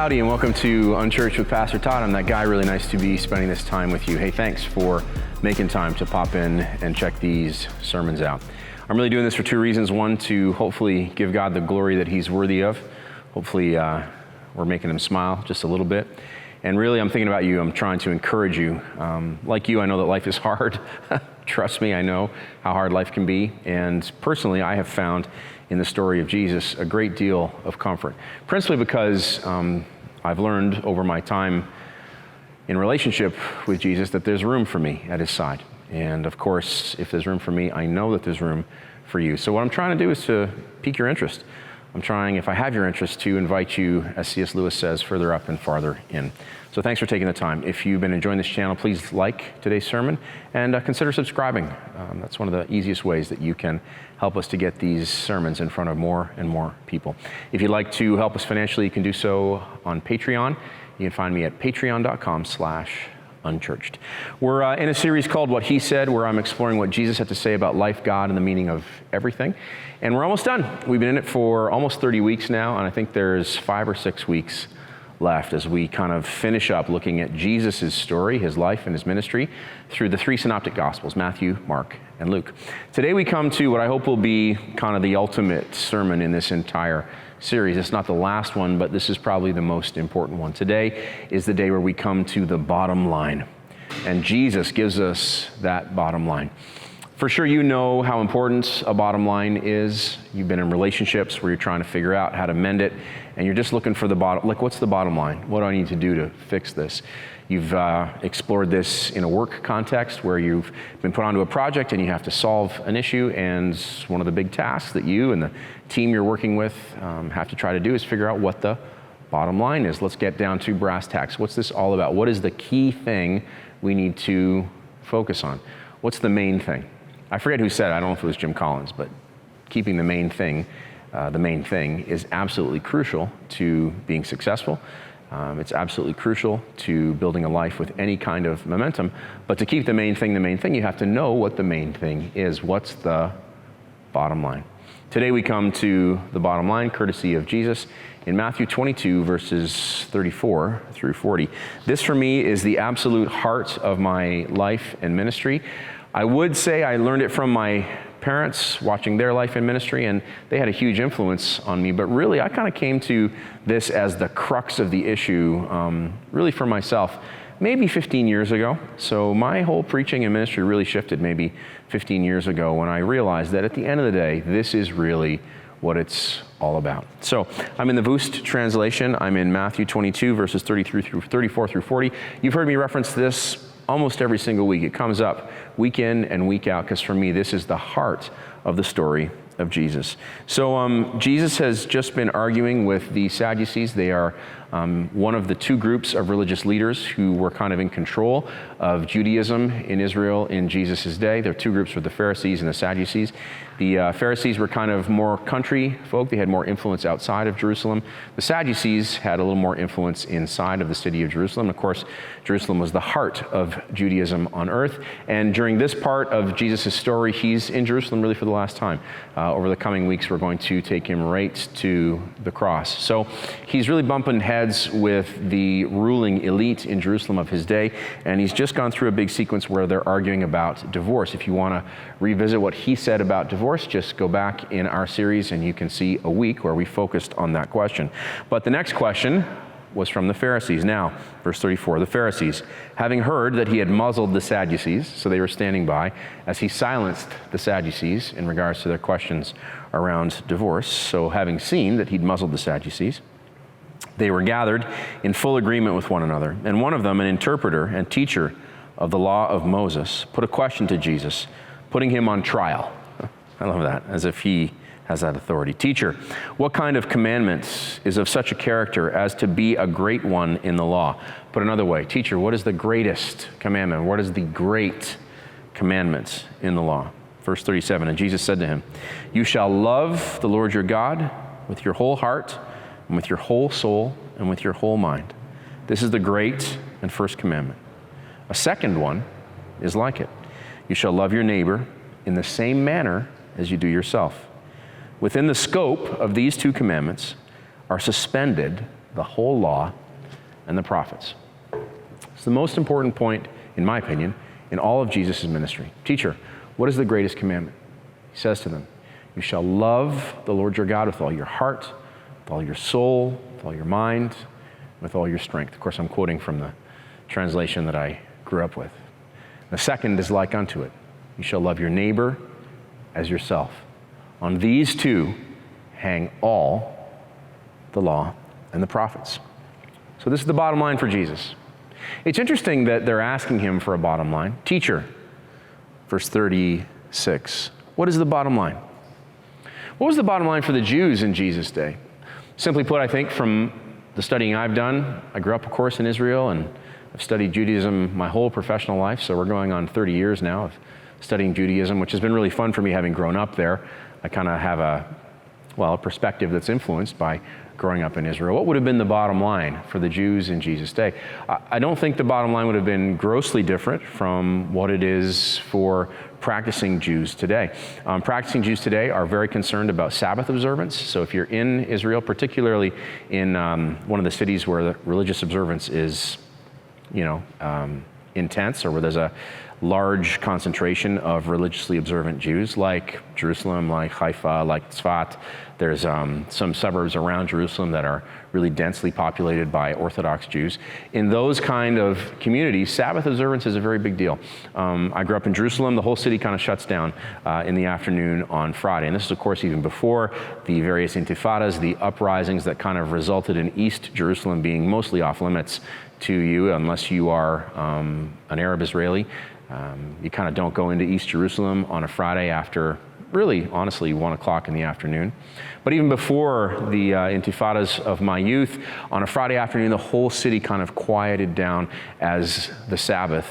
Howdy, and welcome to Unchurched with Pastor Todd. I'm that guy. Really nice to be spending this time with you. Hey, thanks for making time to pop in and check these sermons out. I'm really doing this for two reasons. One, to hopefully give God the glory that He's worthy of. Hopefully, we're making Him smile just a little bit. And really, I'm thinking about you. I'm trying to encourage you. Like you, I know that life is hard. Trust me, I know how hard life can be. And personally, I have found in the story of Jesus a great deal of comfort, principally because I've learned over my time in relationship with Jesus that there's room for me at His side. And of course, if there's room for me, I know that there's room for you. So what I'm trying to do is to pique your interest. I'm trying, if I have your interest, to invite you, as C.S. Lewis says, further up and farther in. So thanks for taking the time. If you've been enjoying this channel, please like today's sermon and consider subscribing. That's one of the easiest ways that you can help us to get these sermons in front of more and more people. If you'd like to help us financially, you can do so on Patreon. You can find me at patreon.com/unchurched. We're in a series called What He Said, where I'm exploring what Jesus had to say about life, God, and the meaning of everything. And we're almost done. We've been in it for almost 30 weeks now, and I think there's 5 or 6 weeks left as we kind of finish up looking at Jesus' story, His life and His ministry through the 3 synoptic gospels, Matthew, Mark, and Luke. Today we come to what I hope will be kind of the ultimate sermon in this entire series. It's not the last one, but this is probably the most important one. Today is the day where we come to the bottom line, and Jesus gives us that bottom line. For sure, you know how important a bottom line is. You've been in relationships where you're trying to figure out how to mend it, and you're just looking for the bottom, like, what's the bottom line? What do I need to do to fix this? You've explored this in a work context where you've been put onto a project and you have to solve an issue, and one of the big tasks that you and the team you're working with have to try to do is figure out what the bottom line is. Let's get down to brass tacks. What's this all about? What is the key thing we need to focus on? What's the main thing? I forget who said it. I don't know if it was Jim Collins, but keeping the main thing is absolutely crucial to being successful. It's absolutely crucial to building a life with any kind of momentum. But to keep the main thing, you have to know what the main thing is. What's the bottom line? Today we come to the bottom line, courtesy of Jesus, in Matthew 22, verses 34 through 40. This, for me, is the absolute heart of my life and ministry. I would say I learned it from my parents, watching their life and ministry, and they had a huge influence on me. But really, I kind of came to this as the crux of the issue, really for myself, maybe 15 years ago. So my whole preaching and ministry really shifted maybe 15 years ago when I realized that at the end of the day, this is really what it's all about. So I'm in the Voost translation. I'm in Matthew 22, verses 34 through 40. You've heard me reference this almost every single week. It comes up week in and week out, because for me, this is the heart of the story of Jesus. So Jesus has just been arguing with the Sadducees. They are one of the 2 groups of religious leaders who were kind of in control of Judaism in Israel in Jesus' day. There are 2 groups, were the Pharisees and the Sadducees. The Pharisees were kind of more country folk. They had more influence outside of Jerusalem. The Sadducees had a little more influence inside of the city of Jerusalem. Of course, Jerusalem was the heart of Judaism on earth. And during this part of Jesus' story, he's in Jerusalem really for the last time. Over the coming weeks, we're going to take him right to the cross. So he's really bumping heads with the ruling elite in Jerusalem of his day. And he's just gone through a big sequence where they're arguing about divorce. If you want to revisit what he said about divorce, just go back in our series and you can see a week where we focused on that question. But the next question was from the Pharisees. Now, verse 34, the Pharisees, having heard that he had muzzled the Sadducees, so they were standing by as he silenced the Sadducees in regards to their questions around divorce. So having seen that he'd muzzled the Sadducees, they were gathered in full agreement with one another. And one of them, an interpreter and teacher of the law of Moses, put a question to Jesus, putting him on trial. I love that, as if he has that authority. Teacher, what kind of commandment is of such a character as to be a great one in the law? Put another way, teacher, what is the greatest commandment? What is the great commandment in the law? Verse 37, and Jesus said to him, you shall love the Lord your God with your whole heart and with your whole soul and with your whole mind. This is the great and first commandment. A second one is like it. You shall love your neighbor in the same manner as you do yourself. Within the scope of these 2 commandments are suspended the whole law and the prophets. It's the most important point, in my opinion, in all of Jesus' ministry. Teacher, what is the greatest commandment? He says to them, you shall love the Lord your God with all your heart, with all your soul, with all your mind, with all your strength. Of course, I'm quoting from the translation that I grew up with. The second is like unto it. You shall love your neighbor as yourself. On these two hang all the law and the prophets. So this is the bottom line for Jesus. It's interesting that they're asking him for a bottom line. Teacher, verse 36, what is the bottom line? What was the bottom line for the Jews in Jesus' day? Simply put, I think from the studying I've done, I grew up, of course, in Israel, and I've studied Judaism my whole professional life, so we're going on 30 years now of studying Judaism, which has been really fun for me having grown up there. I kind of have a perspective that's influenced by growing up in Israel. What would have been the bottom line for the Jews in Jesus' day? I don't think the bottom line would have been grossly different from what it is for practicing Jews today. Practicing Jews today are very concerned about Sabbath observance. So if you're in Israel, particularly in one of the cities where the religious observance is, intense, or where there's a large concentration of religiously observant Jews, like Jerusalem, like Haifa, like Tzfat. There's some suburbs around Jerusalem that are really densely populated by Orthodox Jews. In those kind of communities, Sabbath observance is a very big deal. I grew up in Jerusalem. The whole city kind of shuts down in the afternoon on Friday. And this is, of course, even before the various intifadas, the uprisings that kind of resulted in East Jerusalem being mostly off limits to you, unless you are an Arab Israeli. You kind of don't go into East Jerusalem on a Friday after, really, honestly, 1 o'clock in the afternoon. But even before the intifadas of my youth, on a Friday afternoon, the whole city kind of quieted down as the Sabbath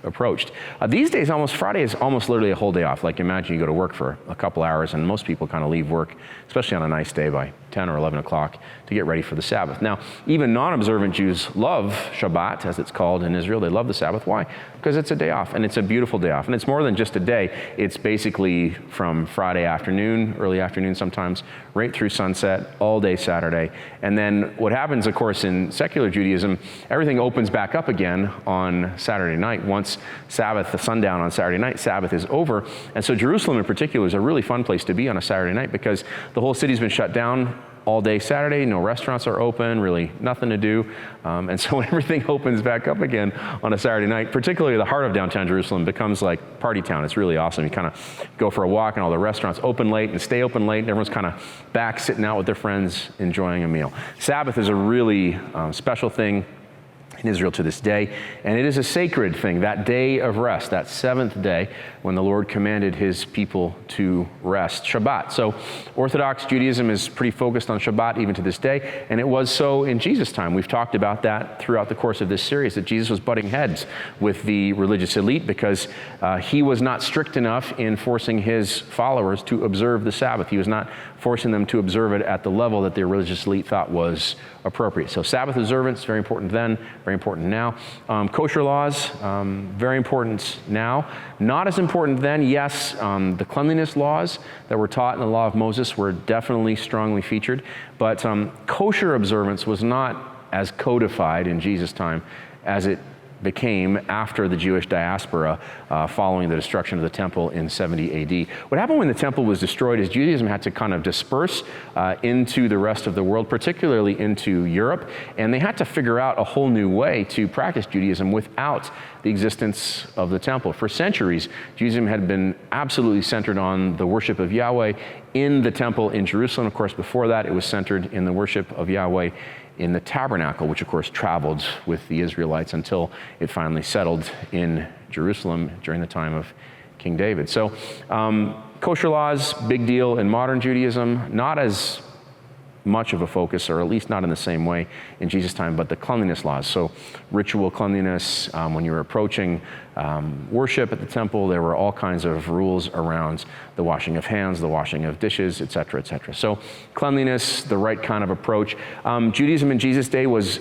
approached. These days, Friday is almost literally a whole day off. Like, imagine you go to work for a couple hours, and most people kind of leave work, especially on a nice day, by 10 or 11 o'clock to get ready for the Sabbath. Now, even non-observant Jews love Shabbat, as it's called in Israel. They love the Sabbath. Why? Because it's a day off, and it's a beautiful day off. And it's more than just a day. It's basically from Friday afternoon, early afternoon sometimes, right through sunset, all day Saturday. And then what happens, of course, in secular Judaism, everything opens back up again on Saturday night. Once Sabbath, the sundown on Saturday night, Sabbath is over. And so Jerusalem in particular is a really fun place to be on a Saturday night, because the whole city's been shut down all day Saturday. No restaurants are open, really nothing to do. And so when everything opens back up again on a Saturday night, particularly the heart of downtown Jerusalem becomes like party town. It's really awesome. You kind of go for a walk, and all the restaurants open late and stay open late, and everyone's kind of back sitting out with their friends enjoying a meal. Sabbath is a really special thing in Israel to this day, and it is a sacred thing, that day of rest, that seventh day when the Lord commanded his people to rest. Shabbat. So Orthodox Judaism is pretty focused on Shabbat even to this day, and it was so in Jesus' time. We've talked about that throughout the course of this series, that Jesus was butting heads with the religious elite because he was not strict enough in forcing his followers to observe the Sabbath. He was not forcing them to observe it at the level that the religious elite thought was appropriate. So Sabbath observance, very important then, very important now. Kosher laws, very important now. Not as important then. Yes, the cleanliness laws that were taught in the law of Moses were definitely strongly featured, but kosher observance was not as codified in Jesus' time as it became after the Jewish diaspora following the destruction of the temple in 70 AD. What happened when the temple was destroyed is Judaism had to kind of disperse into the rest of the world, particularly into Europe, and they had to figure out a whole new way to practice Judaism without the existence of the temple. For centuries, Judaism had been absolutely centered on the worship of Yahweh in the temple in Jerusalem. Of course, before that, it was centered in the worship of Yahweh in the tabernacle, which of course traveled with the Israelites until it finally settled in Jerusalem during the time of King David. So kosher laws, big deal in modern Judaism, not as much of a focus, or at least not in the same way in Jesus' time, but the cleanliness laws. So ritual cleanliness, when you were approaching worship at the temple, there were all kinds of rules around the washing of hands, the washing of dishes, et cetera, et cetera. So cleanliness, the right kind of approach. Judaism in Jesus' day was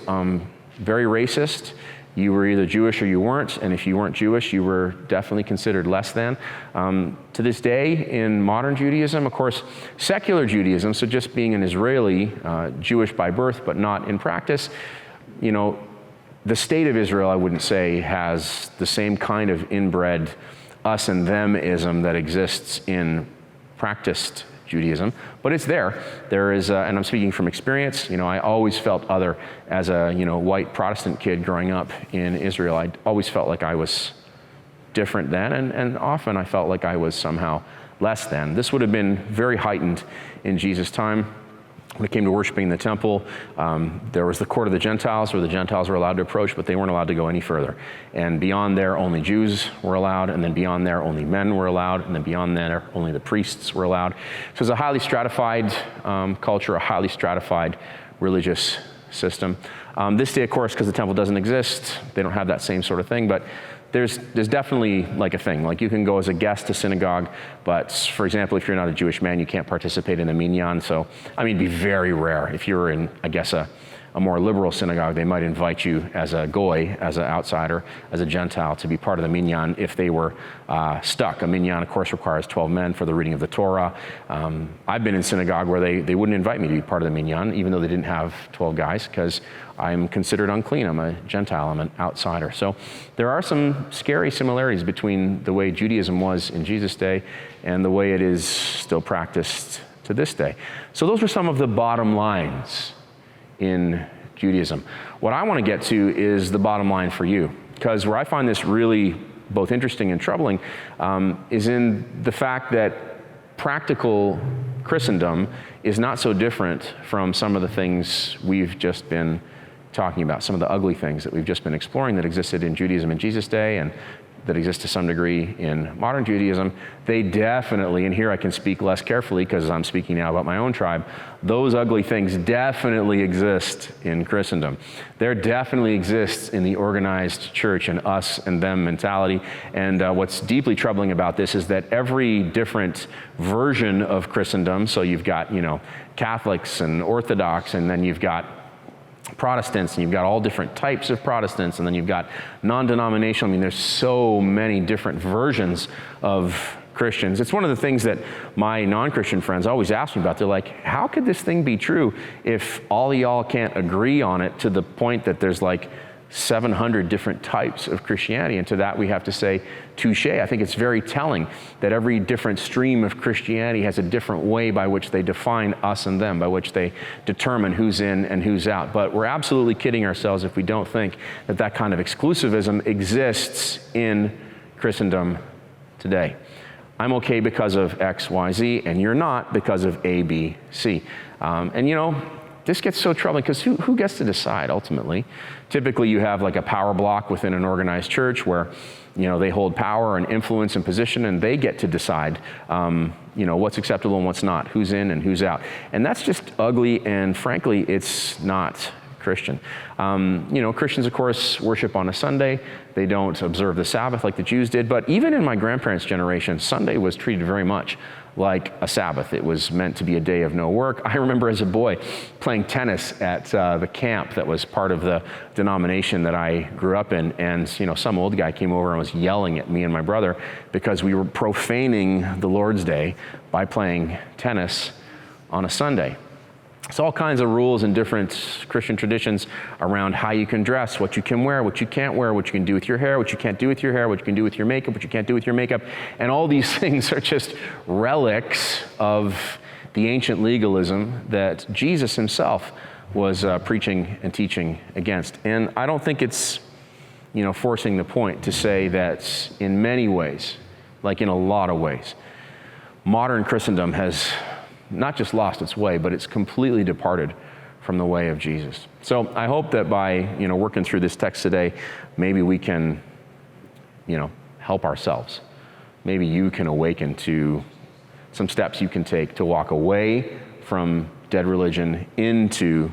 very racist, You were either Jewish or you weren't, and if you weren't Jewish, you were definitely considered less than. To this day, in modern Judaism, of course, secular Judaism, so just being an Israeli, Jewish by birth but not in practice, the state of Israel, I wouldn't say, has the same kind of inbred us and them-ism that exists in practiced Judaism, but it's there. There is, and I'm speaking from experience, I always felt other as a, white Protestant kid growing up in Israel. I always felt like I was different then, and often I felt like I was somehow less than. This would have been very heightened in Jesus' time. When it came to worshiping in the temple, there was the court of the Gentiles, where the Gentiles were allowed to approach, but they weren't allowed to go any further. And beyond there, only Jews were allowed, and then beyond there, only men were allowed, and then beyond there, only the priests were allowed. So it's a highly stratified culture, a highly stratified religious system. This day, of course, because the temple doesn't exist, they don't have that same sort of thing, but there's definitely like a thing. Like you can go as a guest to synagogue, but for example, if you're not a Jewish man, you can't participate in the minyan. So, it'd be very rare. If you're in, I guess, a more liberal synagogue, they might invite you as a goy, as an outsider, as a Gentile, to be part of the minyan if they were stuck. A minyan, of course, requires 12 men for the reading of the Torah. I've been in synagogue where they wouldn't invite me to be part of the minyan, even though they didn't have 12 guys, because I'm considered unclean. I'm a Gentile. I'm an outsider. So there are some scary similarities between the way Judaism was in Jesus' day and the way it is still practiced to this day. So those are some of the bottom lines in Judaism. What I want to get to is the bottom line for you, because where I find this really both interesting and troubling is in the fact that practical Christendom is not so different from some of the things we've just been talking about, some of the ugly things that we've just been exploring that existed in Judaism in Jesus' day and that exist to some degree in modern Judaism. They definitely, and here I can speak less carefully because I'm speaking now about my own tribe, those ugly things definitely exist in Christendom. There definitely exists in the organized church an us and them mentality. And what's deeply troubling about this is that every different version of Christendom, so you've got, Catholics and Orthodox, and then you've got Protestants, and you've got all different types of Protestants, and then you've got non-denominational. There's so many different versions of Christians. It's one of the things that my non-Christian friends always ask me about. They're like, how could this thing be true if all of y'all can't agree on it to the point that there's like 700 different types of Christianity? And to that we have to say, touche. I think it's very telling that every different stream of Christianity has a different way by which they define us and them, by which they determine who's in and who's out. But we're absolutely kidding ourselves if we don't think that that kind of exclusivism exists in Christendom today. I'm okay because of X, Y, Z, and you're not because of A, B, C. This gets so troubling because who gets to decide ultimately? Typically you have like a power block within an organized church where they hold power and influence and position, and they get to decide what's acceptable and what's not, who's in and who's out. And that's just ugly, and frankly, it's not Christian. Christians, of course, worship on a Sunday. They don't observe the Sabbath like the Jews did, but even in my grandparents' generation, Sunday was treated very much like a Sabbath. It was meant to be a day of no work. I remember as a boy playing tennis at the camp that was part of the denomination that I grew up in, and some old guy came over and was yelling at me and my brother because we were profaning the Lord's Day by playing tennis on a Sunday. It's all kinds of rules and different Christian traditions around how you can dress, what you can wear, what you can't wear, what you can do with your hair, what you can't do with your hair, what you can do with your makeup, what you can't do with your makeup. And all these things are just relics of the ancient legalism that Jesus himself was preaching and teaching against. And I don't think it's, forcing the point to say that in many ways, like in a lot of ways, modern Christendom has not just lost its way, but it's completely departed from the way of Jesus. So I hope that by, working through this text today, maybe we can, help ourselves. Maybe you can awaken to some steps you can take to walk away from dead religion into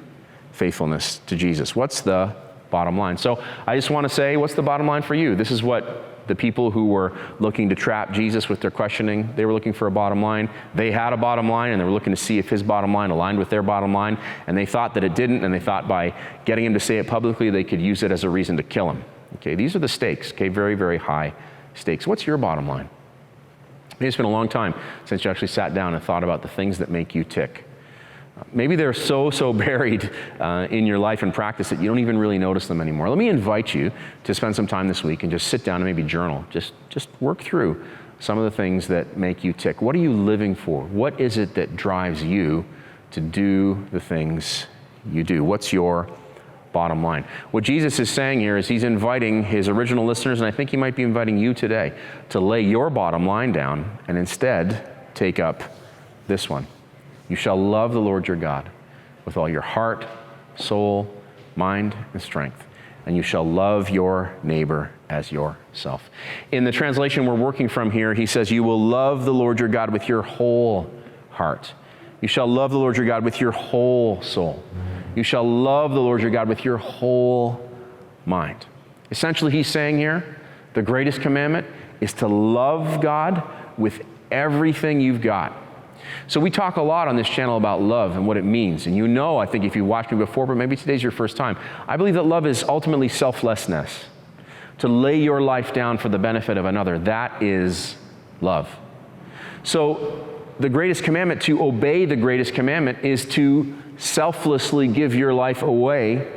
faithfulness to Jesus. What's the bottom line? So I just want to say, what's the bottom line for you? This is what The people who were looking to trap Jesus with their questioning, they were looking for a bottom line. They had a bottom line, and they were looking to see if his bottom line aligned with their bottom line, and they thought that it didn't, and they thought by getting him to say it publicly, they could use it as a reason to kill him. Okay, these are the stakes, okay, very, very high stakes. What's your bottom line? Maybe it's been a long time since you actually sat down and thought about the things that make you tick. Maybe they're so buried in your life and practice that you don't even really notice them anymore. Let me invite you to spend some time this week and just sit down and maybe journal. Just work through some of the things that make you tick. What are you living for? What is it that drives you to do the things you do? What's your bottom line? What Jesus is saying here is he's inviting his original listeners, and I think he might be inviting you today, to lay your bottom line down and instead take up this one. You shall love the Lord your God with all your heart, soul, mind, and strength, and you shall love your neighbor as yourself. In the translation we're working from here, he says, you will love the Lord your God with your whole heart. You shall love the Lord your God with your whole soul. You shall love the Lord your God with your whole mind. Essentially, he's saying here, the greatest commandment is to love God with everything you've got. So we talk a lot on this channel about love and what it means. And you know, I think if you watched me before, but maybe today's your first time, I believe that love is ultimately selflessness. To lay your life down for the benefit of another. That is love. So the greatest commandment, to obey the greatest commandment, is to selflessly give your life away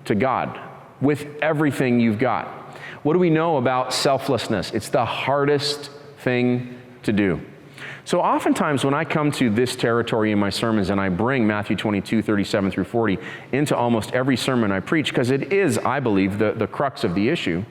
to God with everything you've got. What do we know about selflessness? It's the hardest thing to do. So oftentimes when I come to this territory in my sermons and I bring Matthew 22, 37 through 40 into almost every sermon I preach, because it is, I believe, the crux of the issue,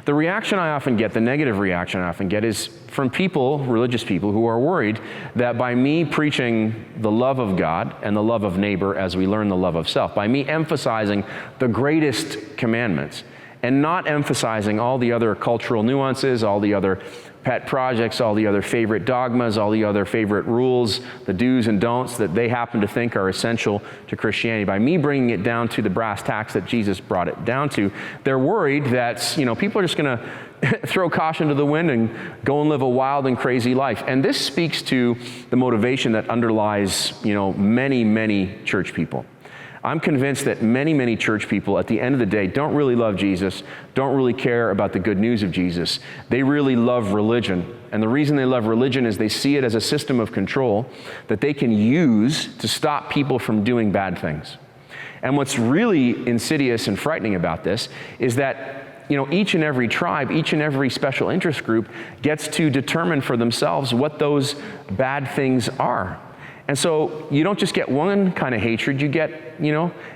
the reaction I often get, the negative reaction I often get, is from people, religious people, who are worried that by me preaching the love of God and the love of neighbor as we learn the love of self, by me emphasizing the greatest commandments and not emphasizing all the other cultural nuances, all the other pet projects, all the other favorite dogmas, all the other favorite rules, the do's and don'ts that they happen to think are essential to Christianity. By me bringing it down to the brass tacks that Jesus brought it down to, they're worried that, people are just going to throw caution to the wind and go and live a wild and crazy life. And this speaks to the motivation that underlies, many church people. I'm convinced that many church people at the end of the day don't really love Jesus, don't really care about the good news of Jesus. They really love religion. And the reason they love religion is they see it as a system of control that they can use to stop people from doing bad things. And what's really insidious and frightening about this is that each and every tribe, each and every special interest group gets to determine for themselves what those bad things are. And so you don't just get one kind of hatred, you get,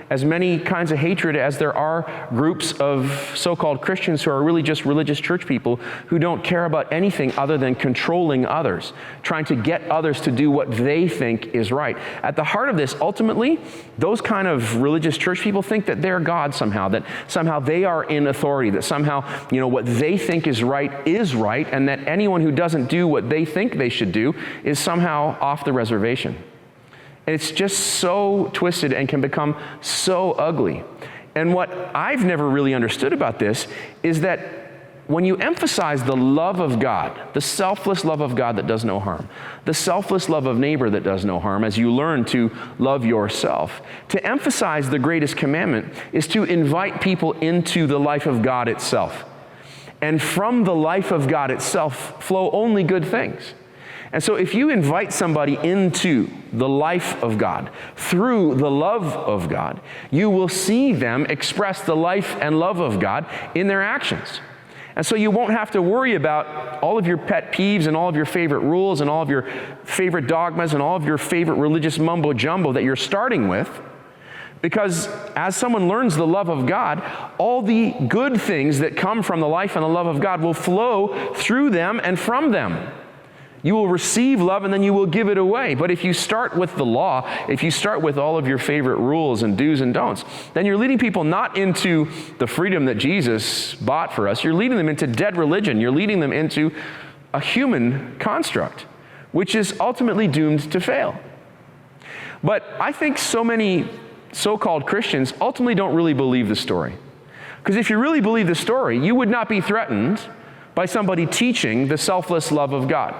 as many kinds of hatred as there are groups of so-called Christians who are really just religious church people who don't care about anything other than controlling others, trying to get others to do what they think is right. At the heart of this, ultimately, those kind of religious church people think that they're God somehow, that somehow they are in authority, that somehow, what they think is right, and that anyone who doesn't do what they think they should do is somehow off the reservation. And it's just so twisted and can become so ugly. And what I've never really understood about this is that when you emphasize the love of God, the selfless love of God that does no harm, the selfless love of neighbor that does no harm, as you learn to love yourself, to emphasize the greatest commandment is to invite people into the life of God itself. And from the life of God itself flow only good things. And so if you invite somebody into the life of God through the love of God, you will see them express the life and love of God in their actions. And so you won't have to worry about all of your pet peeves and all of your favorite rules and all of your favorite dogmas and all of your favorite religious mumbo jumbo that you're starting with. Because as someone learns the love of God, all the good things that come from the life and the love of God will flow through them and from them. You will receive love and then you will give it away. But if you start with the law, if you start with all of your favorite rules and do's and don'ts, then you're leading people not into the freedom that Jesus bought for us. You're leading them into dead religion. You're leading them into a human construct, which is ultimately doomed to fail. But I think so many so-called Christians ultimately don't really believe the story. Because if you really believe the story, you would not be threatened by somebody teaching the selfless love of God.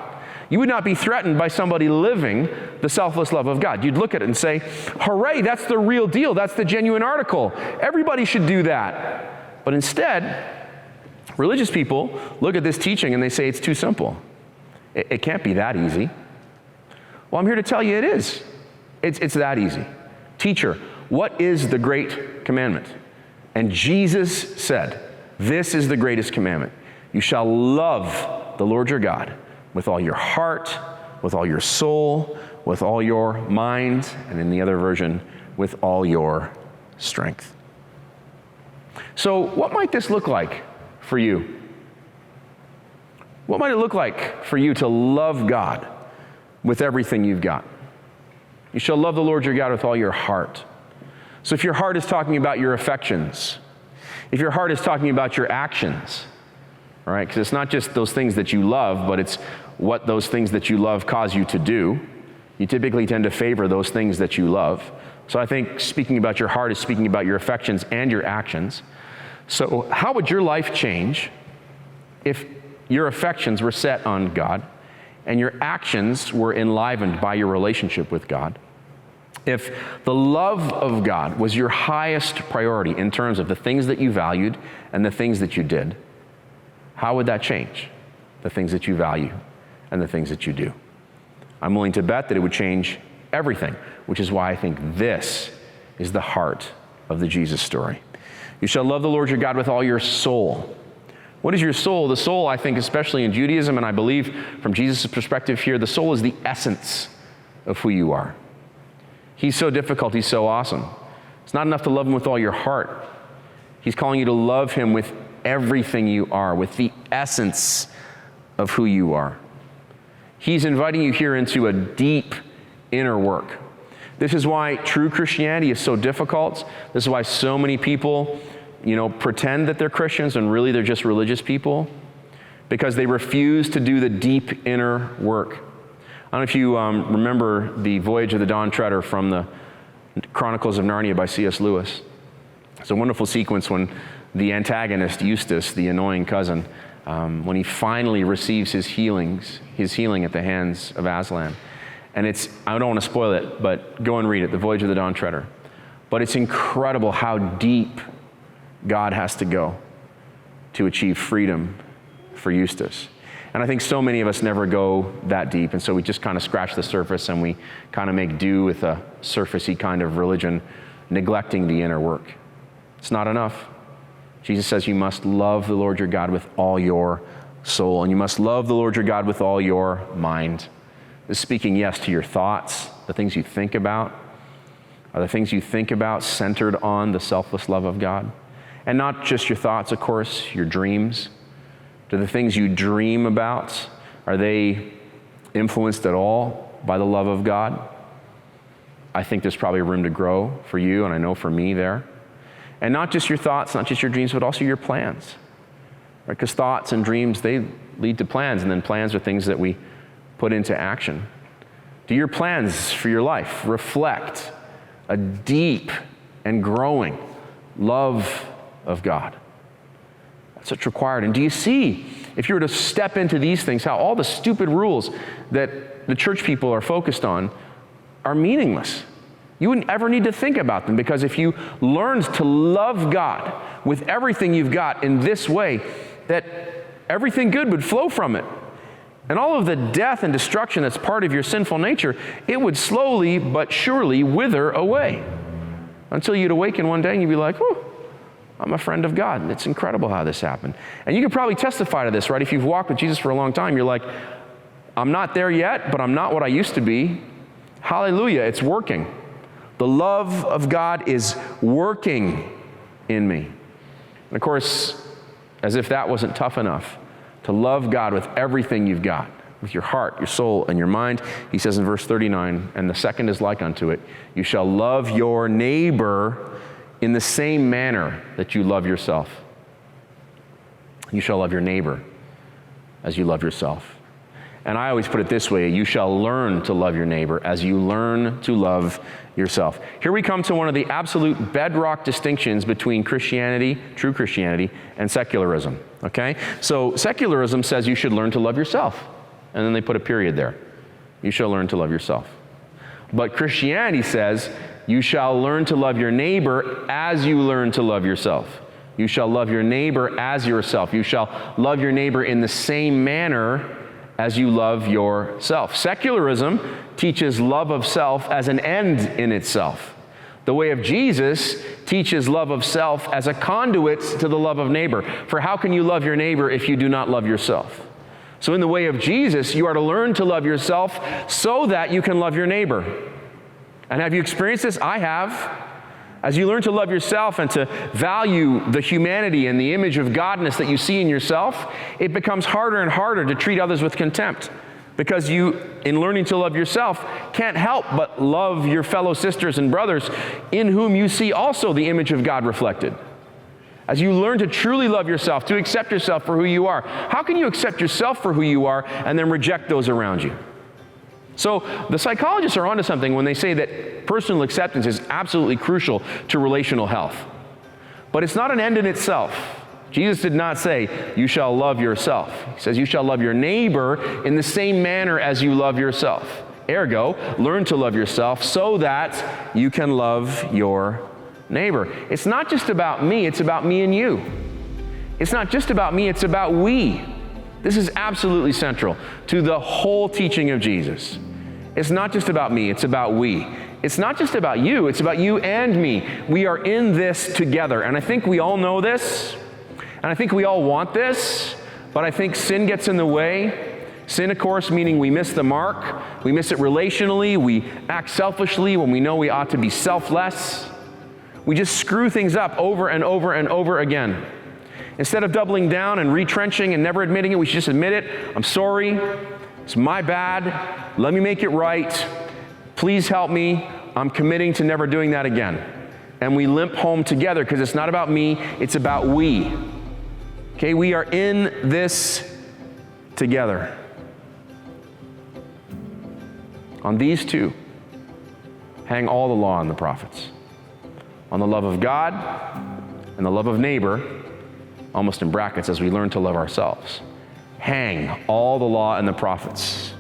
You would not be threatened by somebody living the selfless love of God. You'd look at it and say, hooray, that's the real deal. That's the genuine article. Everybody should do that. But instead, religious people look at this teaching and they say it's too simple. It can't be that easy. Well, I'm here to tell you it is. It's that easy. Teacher, what is the great commandment? And Jesus said, this is the greatest commandment. You shall love the Lord your God with all your heart, with all your soul, with all your mind, and in the other version, with all your strength. So what might this look like for you? What might it look like for you to love God with everything you've got? You shall love the Lord your God with all your heart. So if your heart is talking about your affections, if your heart is talking about your actions, all right, because it's not just those things that you love, but it's what those things that you love cause you to do. You typically tend to favor those things that you love. So I think speaking about your heart is speaking about your affections and your actions. So how would your life change if your affections were set on God and your actions were enlivened by your relationship with God? If the love of God was your highest priority in terms of the things that you valued and the things that you did, how would that change the things that you value and the things that you do? I'm willing to bet that it would change everything, which is why I think this is the heart of the Jesus story. You shall love the Lord your God with all your soul. What is your soul? The soul, I think, especially in Judaism, and I believe from Jesus' perspective here, the soul is the essence of who you are. He's so difficult, he's so awesome. It's not enough to love him with all your heart. He's calling you to love him with everything you are, with the essence of who you are. He's inviting you here into a deep inner work. This is why true Christianity is so difficult. This is why so many people, pretend that they're Christians and really they're just religious people, because they refuse to do the deep inner work. I don't know if you remember the Voyage of the Dawn Treader from the Chronicles of Narnia by C.S. Lewis. It's a wonderful sequence when the antagonist, Eustace, the annoying cousin, when he finally receives his healing at the hands of Aslan. And I don't want to spoil it, but go and read it, The Voyage of the Dawn Treader. But it's incredible how deep God has to go to achieve freedom for Eustace. And I think so many of us never go that deep, and so we just kind of scratch the surface and we kind of make do with a surfacey kind of religion, neglecting the inner work. It's not enough. Jesus says you must love the Lord your God with all your soul, and you must love the Lord your God with all your mind. This is speaking, yes, to your thoughts, the things you think about. Are the things you think about centered on the selfless love of God? And not just your thoughts, of course, your dreams. Do the things you dream about, are they influenced at all by the love of God? I think there's probably room to grow for you, and I know for me there. And not just your thoughts, not just your dreams, but also your plans. Right? Because thoughts and dreams, they lead to plans, and then plans are things that we put into action. Do your plans for your life reflect a deep and growing love of God? That's what's required. And do you see, if you were to step into these things, how all the stupid rules that the church people are focused on are meaningless? You wouldn't ever need to think about them, because if you learned to love God with everything you've got in this way, that everything good would flow from it. And all of the death and destruction that's part of your sinful nature, it would slowly but surely wither away until you'd awaken one day and you'd be like, oh, I'm a friend of God. And it's incredible how this happened. And you could probably testify to this, right? If you've walked with Jesus for a long time, you're like, I'm not there yet, but I'm not what I used to be. Hallelujah, it's working. The love of God is working in me. And of course, as if that wasn't tough enough, to love God with everything you've got, with your heart, your soul, and your mind. He says in verse 39, and the second is like unto it, you shall love your neighbor in the same manner that you love yourself. You shall love your neighbor as you love yourself. And I always put it this way, you shall learn to love your neighbor as you learn to love yourself. Here we come to one of the absolute bedrock distinctions between Christianity, true Christianity, and secularism. Okay? So secularism says you should learn to love yourself. And then they put a period there. You shall learn to love yourself. But Christianity says you shall learn to love your neighbor as you learn to love yourself. You shall love your neighbor as yourself. You shall love your neighbor in the same manner as you love yourself. Secularism teaches love of self as an end in itself. The way of Jesus teaches love of self as a conduit to the love of neighbor. For how can you love your neighbor if you do not love yourself? So in the way of Jesus, you are to learn to love yourself so that you can love your neighbor. And have you experienced this? I have. As you learn to love yourself and to value the humanity and the image of godness that you see in yourself, it becomes harder and harder to treat others with contempt. Because you, in learning to love yourself, can't help but love your fellow sisters and brothers in whom you see also the image of God reflected. As you learn to truly love yourself, to accept yourself for who you are, how can you accept yourself for who you are and then reject those around you? So the psychologists are onto something when they say that personal acceptance is absolutely crucial to relational health. But it's not an end in itself. Jesus did not say, you shall love yourself. He says, you shall love your neighbor in the same manner as you love yourself. Ergo, learn to love yourself so that you can love your neighbor. It's not just about me, it's about me and you. It's not just about me, it's about we. This is absolutely central to the whole teaching of Jesus. It's not just about me, it's about we. It's not just about you, it's about you and me. We are in this together. And I think we all know this, and I think we all want this, but I think sin gets in the way. Sin, of course, meaning we miss the mark. We miss it relationally. We act selfishly when we know we ought to be selfless. We just screw things up over and over and over again. Instead of doubling down and retrenching and never admitting it, we should just admit it. I'm sorry. It's my bad. Let me make it right. Please help me. I'm committing to never doing that again. And we limp home together because it's not about me, it's about we. Okay, we are in this together. On these two hang all the law and the prophets. On the love of God and the love of neighbor, almost in brackets, as we learn to love ourselves. Hang all the law and the prophets.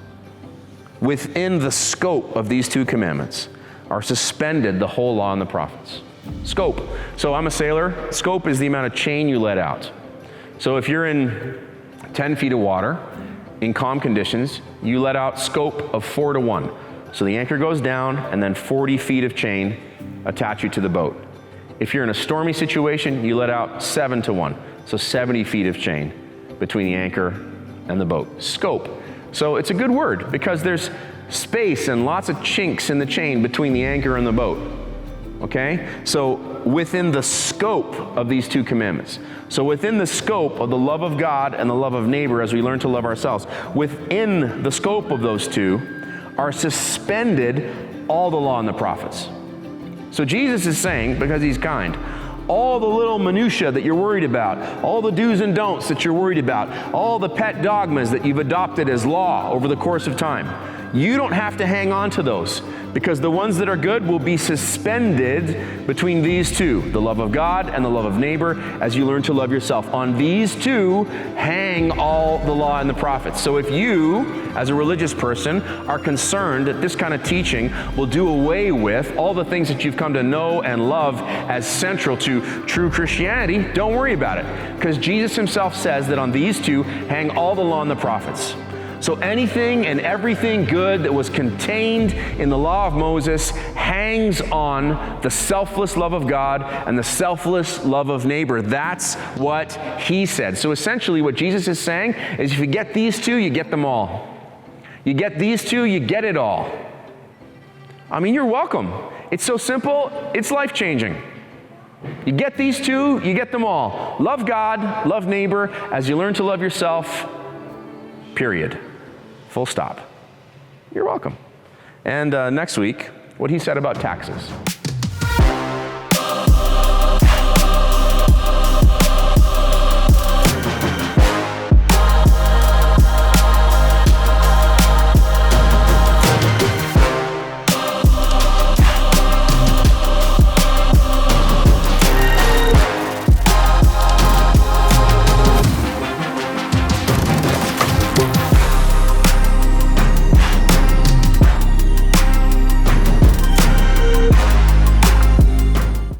Within the scope of these two commandments are suspended the whole law and the prophets. Scope. So I'm a sailor. Scope is the amount of chain you let out. So if you're in 10 feet of water, in calm conditions, you let out scope of 4 to 1. So the anchor goes down and then 40 feet of chain attach you to the boat. If you're in a stormy situation, you let out 7 to 1. So 70 feet of chain between the anchor and the boat. Scope. So it's a good word because there's space and lots of chinks in the chain between the anchor and the boat. Okay? So within the scope of these two commandments. So within the scope of the love of God and the love of neighbor as we learn to love ourselves, within the scope of those two are suspended all the law and the prophets. So Jesus is saying, because he's kind, all the little minutia that you're worried about, all the do's and don'ts that you're worried about, all the pet dogmas that you've adopted as law over the course of time, you don't have to hang on to those because the ones that are good will be suspended between these two, the love of God and the love of neighbor, as you learn to love yourself. On these two hang all the law and the prophets. So if you, as a religious person, are concerned that this kind of teaching will do away with all the things that you've come to know and love as central to true Christianity, don't worry about it. Because Jesus himself says that on these two hang all the law and the prophets. So anything and everything good that was contained in the law of Moses hangs on the selfless love of God and the selfless love of neighbor. That's what he said. So essentially what Jesus is saying is if you get these two, you get them all. You get these two, you get it all. I mean, you're welcome. It's so simple, it's life-changing. You get these two, you get them all. Love God, love neighbor, as you learn to love yourself, period. Full stop. You're welcome. And next week, what he said about taxes.